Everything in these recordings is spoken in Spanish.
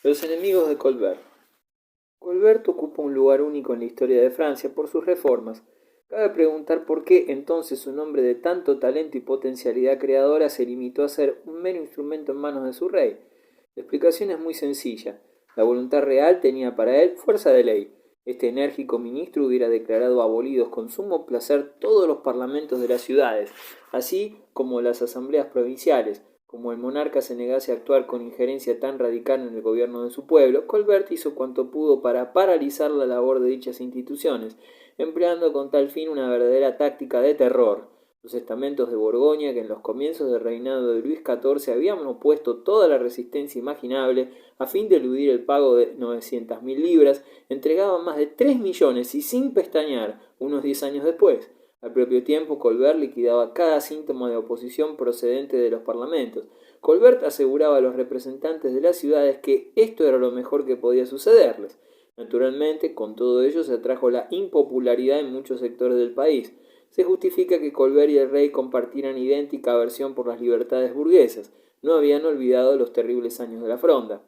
Los enemigos de Colbert. Colbert ocupa un lugar único en la historia de Francia por sus reformas. Cabe preguntar por qué entonces un hombre de tanto talento y potencialidad creadora se limitó a ser un mero instrumento en manos de su rey. La explicación es muy sencilla. La voluntad real tenía para él fuerza de ley. Este enérgico ministro hubiera declarado abolidos con sumo placer todos los parlamentos de las ciudades, así como las asambleas provinciales. Como el monarca se negase a actuar con injerencia tan radical en el gobierno de su pueblo, Colbert hizo cuanto pudo para paralizar la labor de dichas instituciones, empleando con tal fin una verdadera táctica de terror. Los estamentos de Borgoña, que en los comienzos del reinado de Luis XIV habían opuesto toda la resistencia imaginable a fin de eludir el pago de 900.000 libras, entregaban más de 3 millones y sin pestañear unos 10 años después. Al propio tiempo, Colbert liquidaba cada síntoma de oposición procedente de los parlamentos. Colbert aseguraba a los representantes de las ciudades que esto era lo mejor que podía sucederles. Naturalmente, con todo ello se atrajo la impopularidad en muchos sectores del país. Se justifica que Colbert y el rey compartieran idéntica aversión por las libertades burguesas. No habían olvidado los terribles años de la Fronda.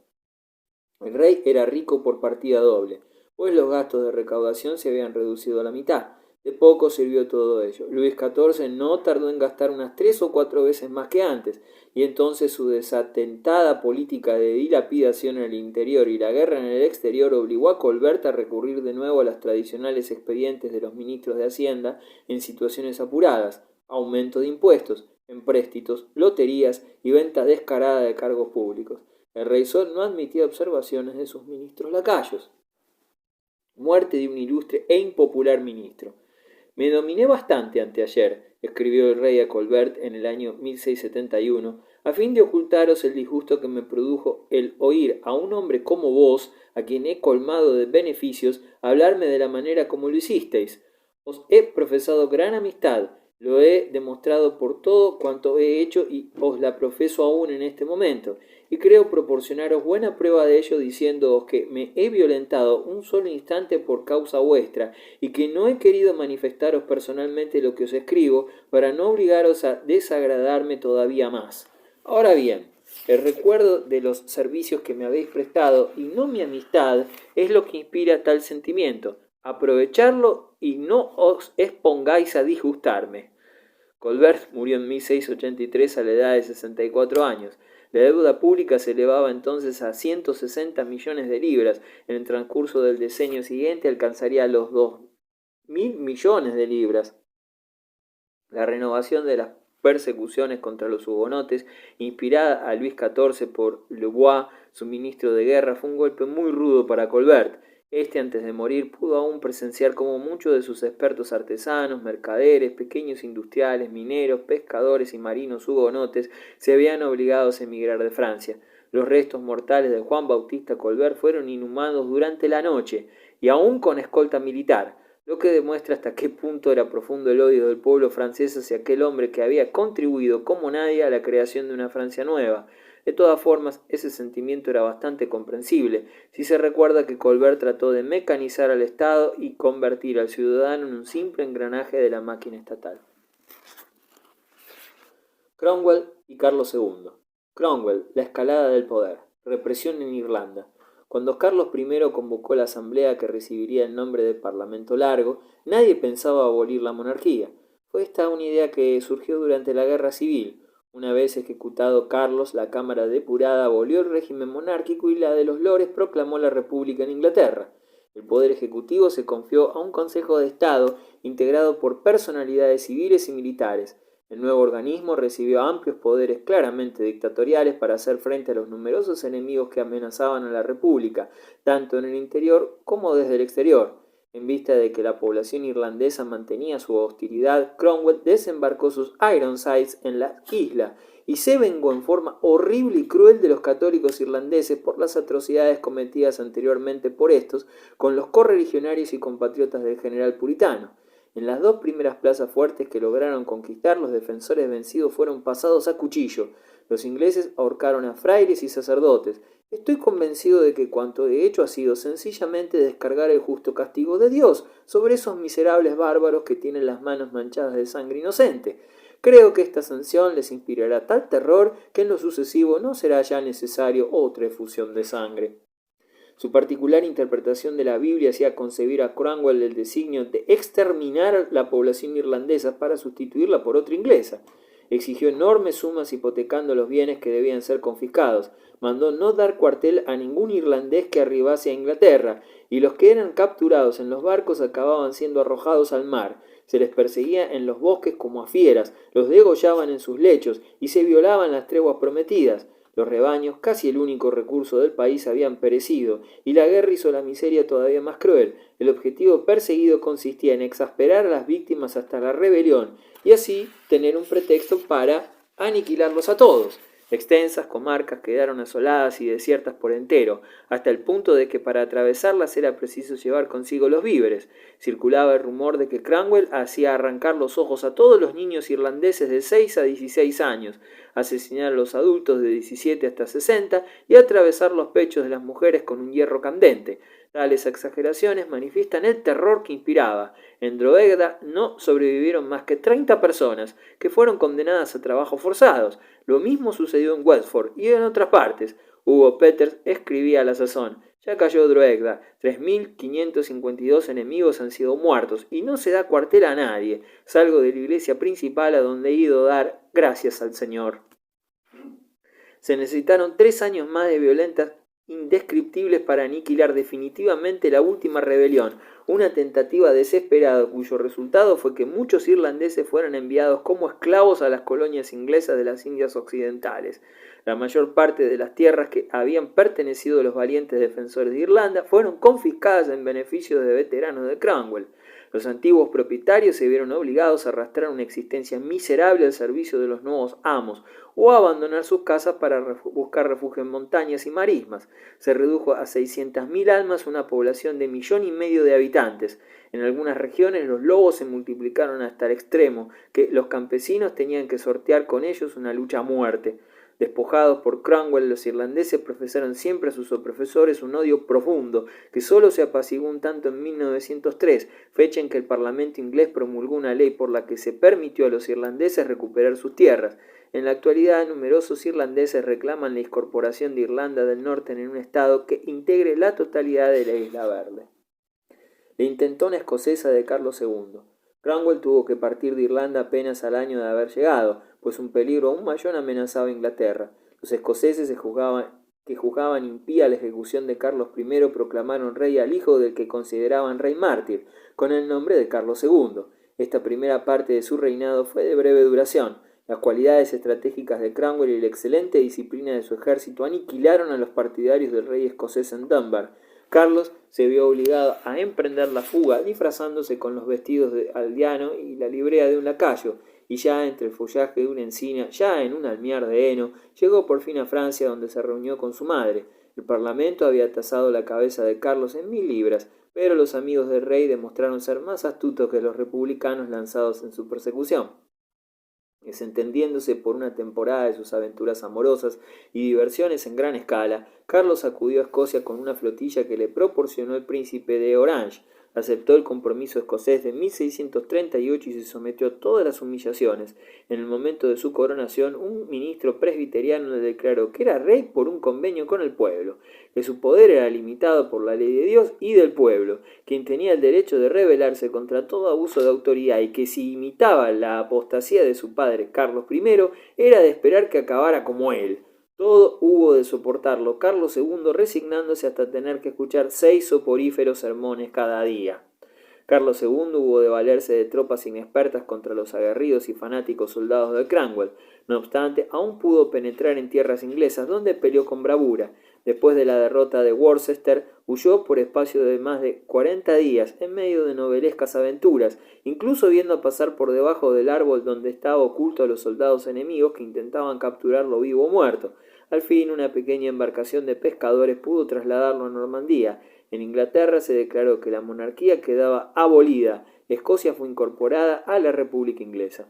El rey era rico por partida doble, pues los gastos de recaudación se habían reducido a la mitad. De poco sirvió todo ello. Luis XIV no tardó en gastar unas 3 o 4 veces más que antes, y entonces su desatentada política de dilapidación en el interior y la guerra en el exterior obligó a Colbert a recurrir de nuevo a los tradicionales expedientes de los ministros de Hacienda en situaciones apuradas: aumento de impuestos, empréstitos, loterías y venta descarada de cargos públicos. El rey Sol no admitía observaciones de sus ministros lacayos. Muerte de un ilustre e impopular ministro. Me dominé bastante anteayer, escribió el rey a Colbert en el año 1671, a fin de ocultaros el disgusto que me produjo el oír a un hombre como vos, a quien he colmado de beneficios, hablarme de la manera como lo hicisteis. Os he profesado gran amistad, lo he demostrado por todo cuanto he hecho y os la profeso aún en este momento, y creo proporcionaros buena prueba de ello diciéndoos que me he violentado un solo instante por causa vuestra, y que no he querido manifestaros personalmente lo que os escribo, para no obligaros a desagradarme todavía más. Ahora bien, el recuerdo de los servicios que me habéis prestado, y no mi amistad, es lo que inspira tal sentimiento. Aprovecharlo y no os expongáis a disgustarme. Colbert murió en 1683 a la edad de 64 años. La deuda pública se elevaba entonces a 160 millones de libras. En el transcurso del decenio siguiente alcanzaría los 2.000 millones de libras. La renovación de las persecuciones contra los hugonotes, inspirada a Luis XIV por Louvois, su ministro de guerra, fue un golpe muy rudo para Colbert. Este, antes de morir, pudo aún presenciar cómo muchos de sus expertos artesanos, mercaderes, pequeños industriales, mineros, pescadores y marinos hugonotes se habían obligados a emigrar de Francia. Los restos mortales de Juan Bautista Colbert fueron inhumados durante la noche, y aún con escolta militar, lo que demuestra hasta qué punto era profundo el odio del pueblo francés hacia aquel hombre que había contribuido como nadie a la creación de una Francia nueva. De todas formas, ese sentimiento era bastante comprensible, si se recuerda que Colbert trató de mecanizar al Estado y convertir al ciudadano en un simple engranaje de la máquina estatal. Cromwell y Carlos II. Cromwell, la escalada del poder. Represión en Irlanda. Cuando Carlos I convocó la asamblea que recibiría el nombre de Parlamento Largo, nadie pensaba abolir la monarquía. Fue esta una idea que surgió durante la Guerra Civil. Una vez ejecutado Carlos, la Cámara Depurada abolió el régimen monárquico y la de los Lores proclamó la República en Inglaterra. El poder ejecutivo se confió a un Consejo de Estado integrado por personalidades civiles y militares. El nuevo organismo recibió amplios poderes claramente dictatoriales para hacer frente a los numerosos enemigos que amenazaban a la República, tanto en el interior como desde el exterior. En vista de que la población irlandesa mantenía su hostilidad, Cromwell desembarcó sus Ironsides en la isla y se vengó en forma horrible y cruel de los católicos irlandeses por las atrocidades cometidas anteriormente por estos con los correligionarios y compatriotas del general puritano. En las 2 primeras plazas fuertes que lograron conquistar, los defensores vencidos fueron pasados a cuchillo. Los ingleses ahorcaron a frailes y sacerdotes. Estoy convencido de que cuanto he hecho ha sido sencillamente descargar el justo castigo de Dios sobre esos miserables bárbaros que tienen las manos manchadas de sangre inocente. creo que esta sanción les inspirará tal terror que en lo sucesivo no será ya necesario otra efusión de sangre. Su particular interpretación de la Biblia hacía concebir a Cromwell el designio de exterminar la población irlandesa para sustituirla por otra inglesa. Exigió enormes sumas hipotecando los bienes que debían ser confiscados. Mandó no dar cuartel a ningún irlandés que arribase a Inglaterra, y los que eran capturados en los barcos acababan siendo arrojados al mar. Se les perseguía en los bosques como a fieras, los degollaban en sus lechos y se violaban las treguas prometidas. Los rebaños, casi el único recurso del país, habían perecido, y la guerra hizo la miseria todavía más cruel. El objetivo perseguido consistía en exasperar a las víctimas hasta la rebelión, y así tener un pretexto para aniquilarlos a todos. Extensas comarcas quedaron asoladas y desiertas por entero, hasta el punto de que para atravesarlas era preciso llevar consigo los víveres. Circulaba el rumor de que Cromwell hacía arrancar los ojos a todos los niños irlandeses de 6 a 16 años, asesinar a los adultos de 17 hasta 60 y atravesar los pechos de las mujeres con un hierro candente. Tales exageraciones manifiestan el terror que inspiraba. En Drogheda no sobrevivieron más que 30 personas, que fueron condenadas a trabajos forzados. Lo mismo sucedió en Wexford y en otras partes. Hugo Peters escribía a la sazón: ya cayó Drogheda, 3.552 enemigos han sido muertos, y no se da cuartel a nadie. Salgo de la iglesia principal a donde he ido a dar gracias al Señor. Se necesitaron 3 años más de violentas indescriptibles para aniquilar definitivamente la última rebelión, una tentativa desesperada cuyo resultado fue que muchos irlandeses fueran enviados como esclavos a las colonias inglesas de las Indias Occidentales. La mayor parte de las tierras que habían pertenecido a los valientes defensores de Irlanda fueron confiscadas en beneficio de veteranos de Cromwell. Los antiguos propietarios se vieron obligados a arrastrar una existencia miserable al servicio de los nuevos amos, o a abandonar sus casas para buscar refugio en montañas y marismas. Se redujo a 600.000 almas una población de 1,5 millones de habitantes. En algunas regiones los lobos se multiplicaron hasta el extremo que los campesinos tenían que sortear con ellos una lucha a muerte. Despojados por Cromwell, los irlandeses profesaron siempre a sus profesores un odio profundo, que solo se apaciguó un tanto en 1903, fecha en que el Parlamento inglés promulgó una ley por la que se permitió a los irlandeses recuperar sus tierras. En la actualidad, numerosos irlandeses reclaman la incorporación de Irlanda del Norte en un estado que integre la totalidad de la Isla Verde. La intentona escocesa de Carlos II. Cromwell tuvo que partir de Irlanda apenas al año de haber llegado, pues un peligro aún mayor amenazaba a Inglaterra. Los escoceses que juzgaban impía la ejecución de Carlos I proclamaron rey al hijo del que consideraban rey mártir, con el nombre de Carlos II. Esta primera parte de su reinado fue de breve duración. Las cualidades estratégicas de Cromwell y la excelente disciplina de su ejército aniquilaron a los partidarios del rey escocés en Dunbar. Carlos se vio obligado a emprender la fuga disfrazándose con los vestidos de aldeano y la librea de un lacayo, y ya entre el follaje de una encina, ya en un almiar de heno, llegó por fin a Francia, donde se reunió con su madre. El Parlamento había tasado la cabeza de Carlos en 1.000 libras, pero los amigos del rey demostraron ser más astutos que los republicanos lanzados en su persecución. Desentendiéndose por una temporada de sus aventuras amorosas y diversiones en gran escala, Carlos acudió a Escocia con una flotilla que le proporcionó el príncipe de Orange. Aceptó el compromiso escocés de 1638 y se sometió a todas las humillaciones. En el momento de su coronación, un ministro presbiteriano le declaró que era rey por un convenio con el pueblo, que su poder era limitado por la ley de Dios y del pueblo, quien tenía el derecho de rebelarse contra todo abuso de autoridad y que si imitaba la apostasía de su padre Carlos I, era de esperar que acabara como él. Todo hubo de soportarlo Carlos II, resignándose hasta tener que escuchar 6 soporíferos sermones cada día. Carlos II hubo de valerse de tropas inexpertas contra los aguerridos y fanáticos soldados de Cromwell. No obstante, aún pudo penetrar en tierras inglesas, donde peleó con bravura. Después de la derrota de Worcester, huyó por espacio de más de 40 días, en medio de novelescas aventuras, incluso viendo pasar por debajo del árbol donde estaba oculto a los soldados enemigos que intentaban capturarlo vivo o muerto. Al fin, una pequeña embarcación de pescadores pudo trasladarlo a Normandía. En Inglaterra se declaró que la monarquía quedaba abolida. Escocia fue incorporada a la República Inglesa.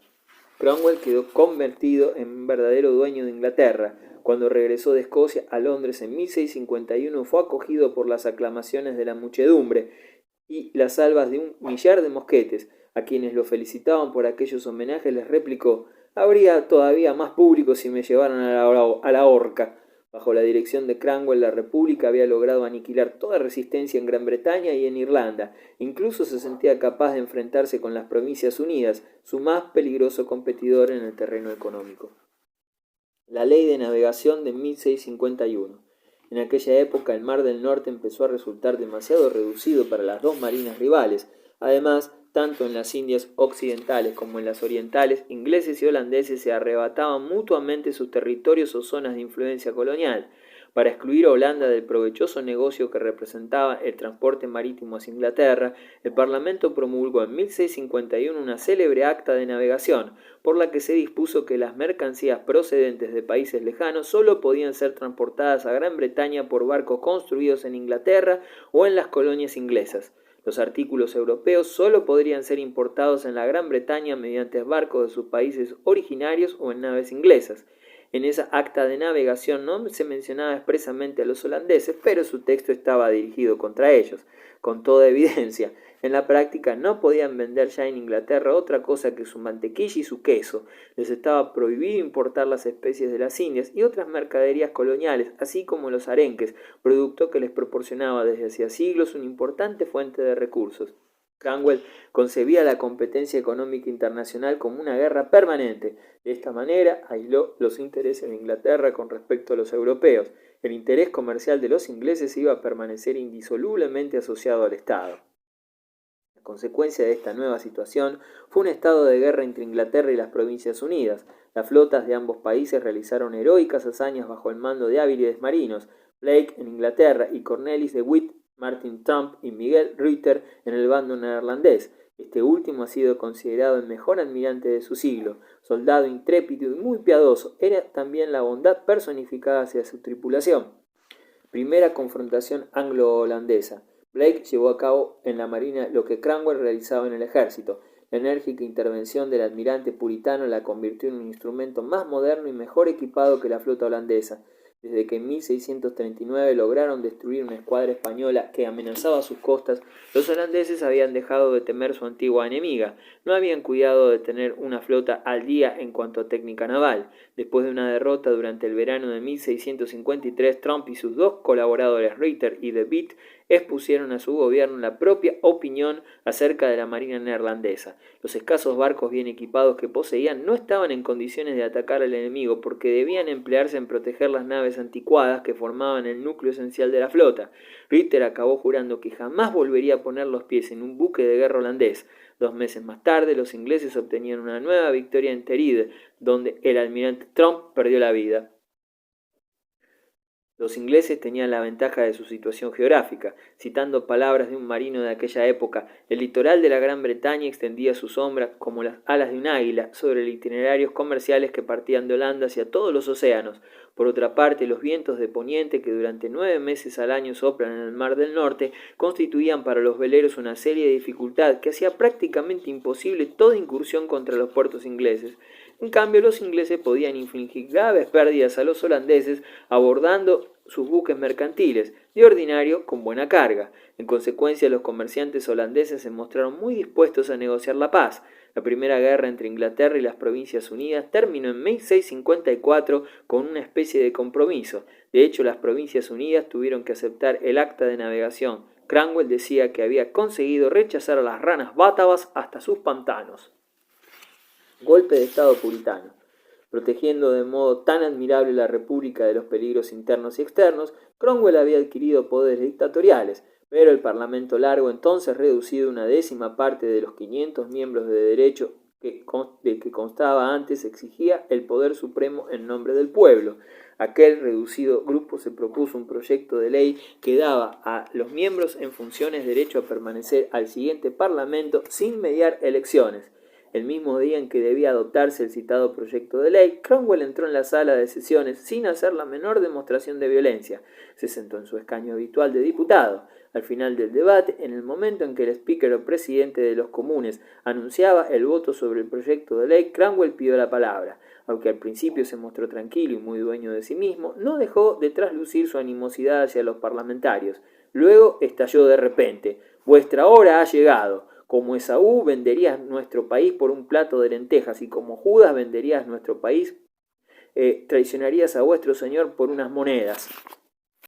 Cromwell quedó convertido en un verdadero dueño de Inglaterra. Cuando regresó de Escocia a Londres en 1651 fue acogido por las aclamaciones de la muchedumbre y las salvas de 1 millar de mosquetes. A quienes lo felicitaban por aquellos homenajes les replicó: habría todavía más público si me llevaran a la horca. Bajo la dirección de Cromwell, la República había logrado aniquilar toda resistencia en Gran Bretaña y en Irlanda. Incluso se sentía capaz de enfrentarse con las Provincias Unidas, su más peligroso competidor en el terreno económico. La Ley de Navegación de 1651. En aquella época el Mar del Norte empezó a resultar demasiado reducido para las dos marinas rivales. Además, tanto en las Indias occidentales como en las orientales, ingleses y holandeses se arrebataban mutuamente sus territorios o zonas de influencia colonial. Para excluir a Holanda del provechoso negocio que representaba el transporte marítimo hacia Inglaterra, el Parlamento promulgó en 1651 una célebre acta de navegación, por la que se dispuso que las mercancías procedentes de países lejanos solo podían ser transportadas a Gran Bretaña por barcos construidos en Inglaterra o en las colonias inglesas. Los artículos europeos solo podrían ser importados en la Gran Bretaña mediante barcos de sus países originarios o en naves inglesas. En esa acta de navegación no se mencionaba expresamente a los holandeses, pero su texto estaba dirigido contra ellos. Con toda evidencia, en la práctica no podían vender ya en Inglaterra otra cosa que su mantequilla y su queso. Les estaba prohibido importar las especies de las Indias y otras mercaderías coloniales, así como los arenques, producto que les proporcionaba desde hacía siglos una importante fuente de recursos. Cromwell concebía la competencia económica internacional como una guerra permanente. De esta manera aisló los intereses de Inglaterra con respecto a los europeos. El interés comercial de los ingleses iba a permanecer indisolublemente asociado al Estado. La consecuencia de esta nueva situación fue un estado de guerra entre Inglaterra y las Provincias Unidas. Las flotas de ambos países realizaron heroicas hazañas bajo el mando de hábiles marinos, Blake en Inglaterra y Cornelis de Witt, Martin Trump y Miguel Ruyter en el bando neerlandés. Este último ha sido considerado el mejor almirante de su siglo. Soldado intrépido y muy piadoso, era también la bondad personificada hacia su tripulación. Primera confrontación anglo-holandesa. Blake llevó a cabo en la marina lo que Cromwell realizaba en el ejército. La enérgica intervención del almirante puritano la convirtió en un instrumento más moderno y mejor equipado que la flota holandesa. Desde que en 1639 lograron destruir una escuadra española que amenazaba sus costas, los holandeses habían dejado de temer su antigua enemiga. No habían cuidado de tener una flota al día en cuanto a técnica naval. Después de una derrota durante el verano de 1653, Trump y sus dos colaboradores, Ruyter y de Witt, expusieron a su gobierno la propia opinión acerca de la marina neerlandesa. Los escasos barcos bien equipados que poseían no estaban en condiciones de atacar al enemigo porque debían emplearse en proteger las naves anticuadas que formaban el núcleo esencial de la flota. Ruyter acabó jurando que jamás volvería a poner los pies en un buque de guerra holandés. 2 meses más tarde, los ingleses obtenían una nueva victoria en Teide, donde el almirante Trump perdió la vida. Los ingleses tenían la ventaja de su situación geográfica. Citando palabras de un marino de aquella época, el litoral de la Gran Bretaña extendía su sombra como las alas de un águila sobre itinerarios comerciales que partían de Holanda hacia todos los océanos. Por otra parte, los vientos de poniente que durante 9 meses al año soplan en el Mar del Norte constituían para los veleros una serie de dificultades que hacía prácticamente imposible toda incursión contra los puertos ingleses. En cambio, los ingleses podían infligir graves pérdidas a los holandeses abordando sus buques mercantiles, de ordinario con buena carga. En consecuencia, los comerciantes holandeses se mostraron muy dispuestos a negociar la paz. La primera guerra entre Inglaterra y las Provincias Unidas terminó en 1654 con una especie de compromiso. De hecho, las Provincias Unidas tuvieron que aceptar el acta de navegación. Cromwell decía que había conseguido rechazar a las ranas bátavas hasta sus pantanos. Golpe de Estado puritano. Protegiendo de modo tan admirable la República de los peligros internos y externos, Cromwell había adquirido poderes dictatoriales, pero el Parlamento largo entonces reducido a una 1/10 parte de los 500 miembros de derecho que constaba antes, exigía el poder supremo en nombre del pueblo. Aquel reducido grupo se propuso un proyecto de ley que daba a los miembros en funciones derecho a permanecer al siguiente Parlamento sin mediar elecciones. El mismo día en que debía adoptarse el citado proyecto de ley, Cromwell entró en la sala de sesiones sin hacer la menor demostración de violencia. Se sentó en su escaño habitual de diputado. Al final del debate, en el momento en que el speaker o presidente de los comunes anunciaba el voto sobre el proyecto de ley, Cromwell pidió la palabra. Aunque al principio se mostró tranquilo y muy dueño de sí mismo, no dejó de traslucir su animosidad hacia los parlamentarios. Luego estalló de repente: «Vuestra hora ha llegado». como Esaú venderías nuestro país por un plato de lentejas, y como Judas venderías nuestro país, traicionarías a vuestro Señor por unas monedas.